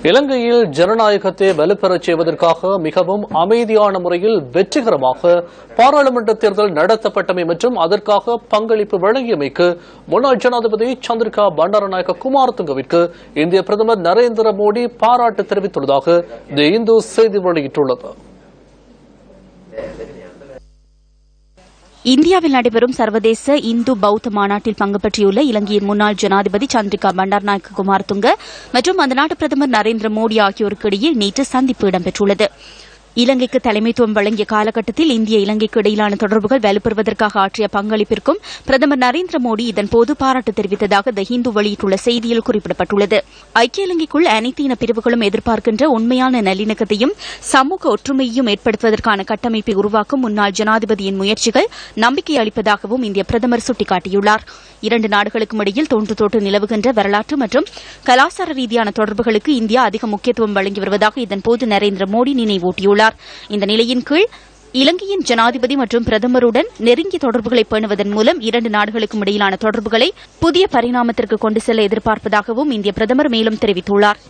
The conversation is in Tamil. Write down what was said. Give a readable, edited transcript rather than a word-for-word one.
இலங்கையில் ஜனநாயகத்தை வலுப்பெறச் செய்வதற்காக மிகவும் அமைதியான முறையில் வெற்றிகரமாக பாராளுமன்ற தேர்தல் நடத்தப்பட்டமை மற்றும் அதற்காக பங்களிப்பு வழங்கியமைக்கு முன்னாள் ஜனாதிபதி சந்திரிகா பண்டாரநாயக்க குமாரதுங்கவிற்கு இந்திய பிரதமர் நரேந்திர மோடி பாராட்டு தெரிவித்துள்ளதாக தி இந்து செய்தி வெளியிட்டுள்ளது. இந்தியாவில் நடைபெறும் சர்வதேச இந்து பௌத்த மாநாட்டில் பங்கு பெற்றியுள்ள இலங்கையின் முன்னாள் ஜனாதிபதி சந்திரிகா பண்டாரநாயக்க குமாரதுங்க மற்றும் அந்த நாட்டு பிரதமர் நரேந்திர மோடி ஆகியோருக்கு இடையே நேற்று சந்திப்பு இடம்பெற்றுள்ளது. இலங்கைக்கு தலைமைத்துவம் வழங்கிய காலகட்டத்தில் இந்திய இலங்கைக்கு இடையிலான தொடர்புகள் வலுப்பெறுவதற்காக ஆற்றிய பங்களிப்பிற்கும் பிரதமர் நரேந்திர மோடி இதன்போது பாராட்டு தெரிவித்ததாக தி ஹிந்து வெளியிட்டுள்ள செய்தியில் குறிப்பிடப்பட்டுள்ளது. ஐக்கிய இலங்கைக்குள் அனைத்து இன பிரிவுகளும் எதிர்பார்க்கின்ற உண்மையான நல்லிணக்கத்தையும் சமூக ஒற்றுமையையும் ஏற்படுத்துவதற்கான கட்டமைப்பை உருவாக்கும் முன்னாள் ஜனாதிபதியின் முயற்சிகள் நம்பிக்கை அளிப்பதாகவும் இந்திய பிரதமர் சுட்டிக்காட்டியுள்ளார். இரண்டு நாடுகளுக்கும் இடையில் தொன்று நிலவுகின்ற வரலாற்று மற்றும் கலாச்சார ரீதியான தொடர்புகளுக்கு இந்தியா அதிக முக்கியத்துவம் வழங்கி வருவதாக இதன்போது நரேந்திர மோடி நினைவூட்டியுள்ளார். இந்த நிலையின் கீழ் இலங்கையின் ஜனாதிபதி மற்றும் பிரதமருடன் நெருங்கிய தொடர்புகளை பேணுவதன் மூலம் இரண்டு நாடுகளுக்கும் இடையிலான தொடர்புகளை புதிய பரிணாமத்திற்கு கொண்டு செல்ல எதிர்பார்ப்பதாகவும் இந்திய பிரதமர் மேலும் தெரிவித்துள்ளார்.